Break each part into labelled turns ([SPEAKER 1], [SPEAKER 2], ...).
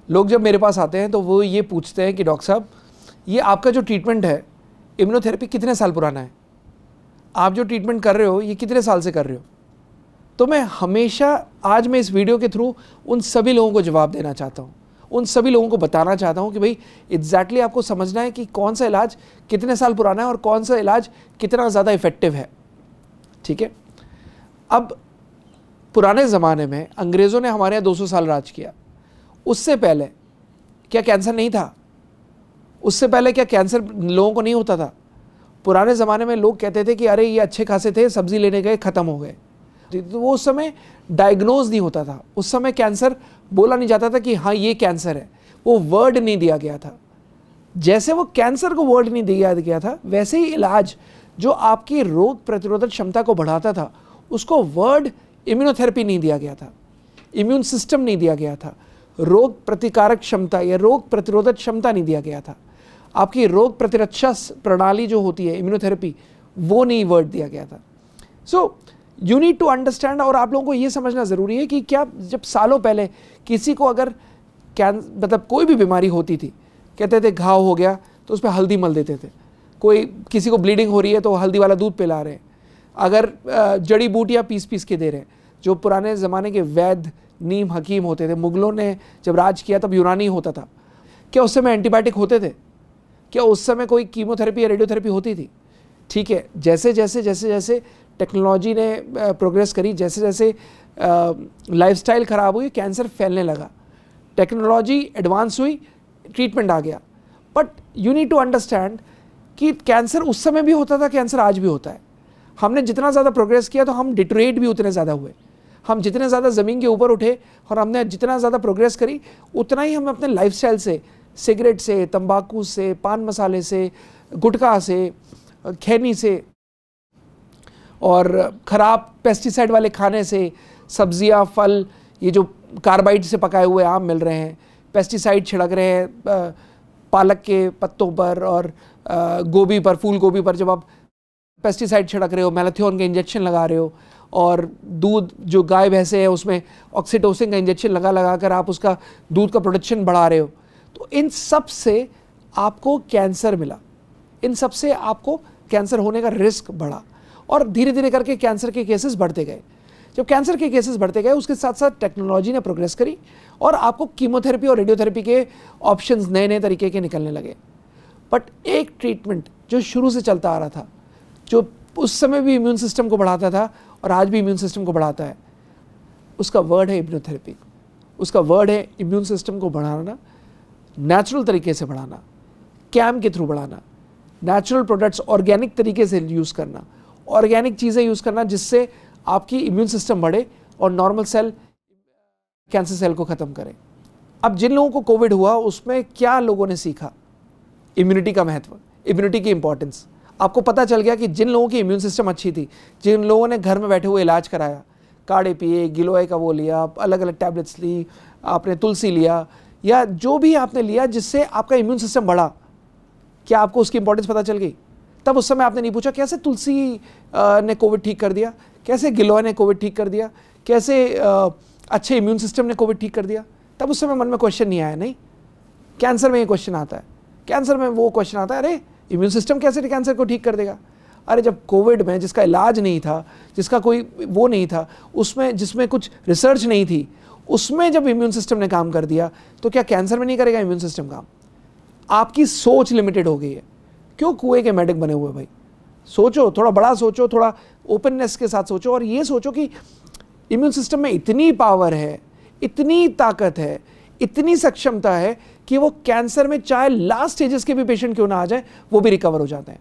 [SPEAKER 1] लोग जब मेरे पास आते हैं तो वो ये पूछते हैं कि डॉक्टर साहब, ये आपका जो ट्रीटमेंट है इम्यूनोथेरेपी कितने साल पुराना है, आप जो ट्रीटमेंट कर रहे हो ये कितने साल से कर रहे हो। तो मैं हमेशा आज मैं इस वीडियो के थ्रू उन सभी लोगों को जवाब देना चाहता हूँ, उन सभी लोगों को बताना चाहता हूँ कि भाई एग्जैक्टली आपको समझना है कि कौन सा इलाज कितने साल पुराना है और कौन सा इलाज कितना ज़्यादा इफेक्टिव है। ठीक है, अब पुराने ज़माने में अंग्रेज़ों ने हमारे यहाँ 200 साल राज किया। उससे पहले क्या कैंसर नहीं था? उससे पहले क्या कैंसर लोगों को नहीं होता था? पुराने ज़माने में लोग कहते थे कि अरे ये अच्छे खासे थे, सब्ज़ी लेने गए ख़त्म हो गए। तो वो उस समय डायग्नोज नहीं होता था, उस समय कैंसर बोला नहीं जाता था कि हाँ ये कैंसर है, वो वर्ड नहीं दिया गया था। जैसे वो कैंसर को वर्ड नहीं दिया गया था, वैसे ही इलाज जो आपकी रोग प्रतिरोधक क्षमता को बढ़ाता था उसको वर्ड इम्यूनोथेरेपी नहीं दिया गया था, इम्यून सिस्टम नहीं दिया गया था, रोग प्रतिकारक क्षमता या रोग प्रतिरोधक क्षमता नहीं दिया गया था, आपकी रोग प्रतिरक्षा प्रणाली जो होती है इम्यूनोथेरेपी, वो नहीं वर्ड दिया गया था। So you need to understand, और आप लोगों को ये समझना ज़रूरी है कि क्या जब सालों पहले किसी को अगर मतलब कोई भी बीमारी होती थी, कहते थे घाव हो गया तो उस पर हल्दी मल देते थे, कोई किसी को ब्लीडिंग हो रही है तो हल्दी वाला दूध पिला रहे हैं, अगर जड़ी बूटियाँ पीस पीस के दे रहे हैं। जो पुराने ज़माने के वैद्य नीम हकीम होते थे, मुग़लों ने जब राज किया तब यूनानी होता था, क्या उस समय एंटीबायोटिक होते थे? क्या उस समय कोई कीमोथेरेपी या रेडियोथेरेपी होती थी? ठीक है, जैसे जैसे जैसे जैसे टेक्नोलॉजी ने प्रोग्रेस करी, जैसे जैसे लाइफस्टाइल ख़राब हुई, कैंसर फैलने लगा, टेक्नोलॉजी एडवांस हुई, ट्रीटमेंट आ गया। But you need to understand कि कैंसर उस समय भी होता था, कैंसर आज भी होता है। हमने जितना ज़्यादा प्रोग्रेस किया तो हम डिटरेट भी उतने ज़्यादा हुए, हम जितने ज़्यादा ज़मीन के ऊपर उठे और हमने जितना ज़्यादा प्रोग्रेस करी उतना ही हम अपने लाइफस्टाइल से, सिगरेट से, तंबाकू से, पान मसाले से, गुटखा से, खैनी से और ख़राब पेस्टिसाइड वाले खाने से, सब्जियां, फल, ये जो कार्बाइड से पकाए हुए आम मिल रहे हैं, पेस्टिसाइड छिड़क रहे हैं पालक के पत्तों पर और गोभी पर, फूल गोभी पर जब आप पेस्टिसाइड छिड़क रहे हो, मैलाथियोन के इंजेक्शन लगा रहे हो, और दूध जो गाय भैंसे है उसमें ऑक्सीटोसिन का इंजेक्शन लगा कर आप उसका दूध का प्रोडक्शन बढ़ा रहे हो, तो इन सब से आपको कैंसर मिला, इन सब से आपको कैंसर होने का रिस्क बढ़ा और धीरे धीरे करके कैंसर के केसेस बढ़ते गए। जब कैंसर के केसेस बढ़ते गए उसके साथ साथ टेक्नोलॉजी ने प्रोग्रेस करी और आपको कीमोथेरेपी और रेडियोथेरेपी के ऑप्शंस नए नए तरीके के निकलने लगे। बट एक ट्रीटमेंट जो शुरू से चलता आ रहा था, जो उस समय भी इम्यून सिस्टम को बढ़ाता था और आज भी इम्यून सिस्टम को बढ़ाता है, उसका वर्ड है इम्यूनोथेरेपी। उसका वर्ड है इम्यून सिस्टम को बढ़ाना, नेचुरल तरीके से बढ़ाना, कैम के थ्रू बढ़ाना, नेचुरल प्रोडक्ट्स ऑर्गेनिक तरीके से यूज़ करना, ऑर्गेनिक चीज़ें यूज़ करना जिससे आपकी इम्यून सिस्टम बढ़े और नॉर्मल सेल कैंसर सेल को ख़त्म करे। अब जिन लोगों को कोविड हुआ उसमें क्या लोगों ने सीखा? इम्यूनिटी का महत्व, इम्यूनिटी की इंपॉर्टेंस। आपको पता चल गया कि जिन लोगों की इम्यून सिस्टम अच्छी थी, जिन लोगों ने घर में बैठे हुए इलाज कराया, काढ़े पिए, गिलोय का वो लिया, अलग अलग टैबलेट्स ली, आपने तुलसी लिया या जो भी आपने लिया जिससे आपका इम्यून सिस्टम बढ़ा, क्या आपको उसकी इंपॉर्टेंस पता चल गई? तब उस समय आपने नहीं पूछा कैसे तुलसी ने कोविड ठीक कर दिया, कैसे गिलोय ने कोविड ठीक कर दिया, कैसे अच्छे इम्यून सिस्टम ने कोविड ठीक कर दिया। तब उस समय मन में क्वेश्चन नहीं आया। नहीं, कैंसर में ये क्वेश्चन आता है, कैंसर में वो क्वेश्चन आता है, अरे इम्यून सिस्टम कैसे कैंसर को ठीक कर देगा? अरे जब कोविड में जिसका इलाज नहीं था, जिसका कोई वो नहीं था, उसमें जिसमें कुछ रिसर्च नहीं थी, उसमें जब इम्यून सिस्टम ने काम कर दिया तो क्या कैंसर में नहीं करेगा इम्यून सिस्टम काम? आपकी सोच लिमिटेड हो गई है। क्यों कुएं के मेडिक बने हुए भाई? सोचो, थोड़ा बड़ा सोचो, थोड़ा ओपननेस के साथ सोचो और ये सोचो कि इम्यून सिस्टम में इतनी पावर है, इतनी ताकत है, इतनी सक्षमता है कि वो कैंसर में चाहे लास्ट स्टेजेस के भी पेशेंट क्यों ना आ जाए वो भी रिकवर हो जाते हैं।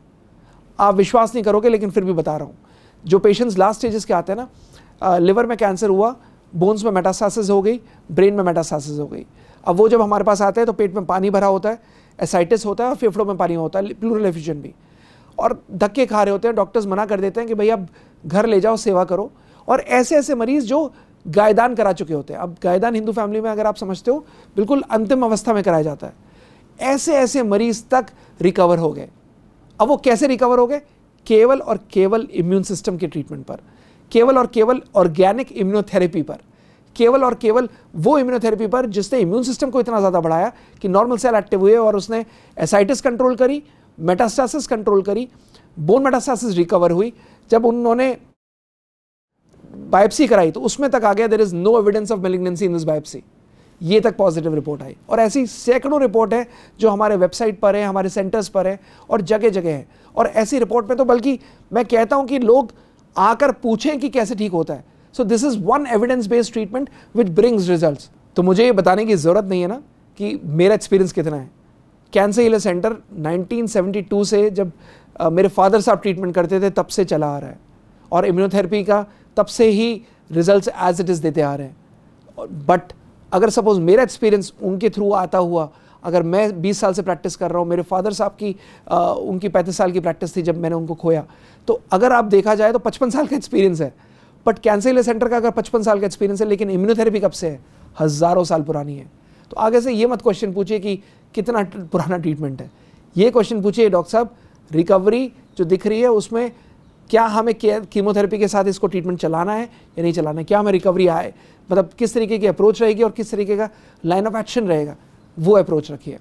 [SPEAKER 1] आप विश्वास नहीं करोगे लेकिन फिर भी बता रहा हूँ, जो पेशेंट्स लास्ट स्टेजेस के आते हैं ना, लिवर में कैंसर हुआ, बोन्स में मेटास्टासिस हो गई, ब्रेन में मेटास्टासिस हो गई। अब वो जब हमारे पास आते हैं तो पेट में पानी भरा होता है, एसाइटिस होता है और फेफड़ों में पानी होता है, प्लूरल एफिशिएंट भी, और धक्के खा रहे होते हैं। डॉक्टर्स मना कर देते हैं कि भाई अब घर ले जाओ, सेवा करो। और ऐसे ऐसे मरीज जो गायदान करा चुके होते हैं, अब गायदान हिंदू फैमिली में अगर आप समझते हो बिल्कुल अंतिम अवस्था में कराया जाता है, ऐसे ऐसे मरीज तक रिकवर हो गए। अब वो कैसे रिकवर हो गए? केवल और केवल इम्यून सिस्टम के ट्रीटमेंट पर, केवल और केवल ऑर्गेनिक इम्यूनोथेरेपी पर, केवल और केवल वो इम्यूनोथेरेपी पर जिसने इम्यून सिस्टम को इतना ज़्यादा बढ़ाया कि नॉर्मल सेल एक्टिव हुए और उसने एसाइटिस कंट्रोल करी, मेटास्टासिस कंट्रोल करी, बोन मेटास्टासिस रिकवर हुई। जब उन्होंने बायोप्सी कराई तो उसमें तक आ गया there is no evidence of malignancy in this biopsy, ये तक पॉजिटिव रिपोर्ट आई। और ऐसी सैकड़ों रिपोर्ट है जो हमारे वेबसाइट पर है, हमारे सेंटर्स पर है और जगह जगह है। और ऐसी रिपोर्ट में तो बल्कि मैं कहता हूं कि लोग आकर पूछें कि कैसे ठीक होता है। So this is one evidence based treatment which brings results. तो मुझे ये बताने की ज़रूरत नहीं है ना कि मेरा एक्सपीरियंस कितना है। कैंसर हीलर सेंटर 1972 से जब मेरे फादर साहब ट्रीटमेंट करते थे तब से चला आ रहा है और इम्यूनोथेरेपी का तब से ही रिजल्ट्स एज इट इज़ देते आ रहे हैं। बट अगर सपोज मेरा एक्सपीरियंस उनके थ्रू आता हुआ, अगर मैं 20 साल से प्रैक्टिस कर रहा हूँ, मेरे फादर साहब की उनकी 35 साल की प्रैक्टिस थी जब मैंने उनको खोया, तो अगर आप देखा जाए तो 55 साल का एक्सपीरियंस है। बट कैंसर हीलर सेंटर का अगर 55 साल का एक्सपीरियंस है, लेकिन इम्यूनोथेरेपी कब से है? हज़ारों साल पुरानी है। तो आगे से ये मत क्वेश्चन पूछिए कि कितना पुराना ट्रीटमेंट है, ये क्वेश्चन पूछिए डॉक्टर साहब रिकवरी जो दिख रही है उसमें क्या हमें कीमोथेरेपी के साथ इसको ट्रीटमेंट चलाना है या नहीं चलाना है, क्या हमें रिकवरी आए, मतलब किस तरीके की अप्रोच रहेगी और किस तरीके का लाइन ऑफ एक्शन रहेगा, वो अप्रोच रखिए।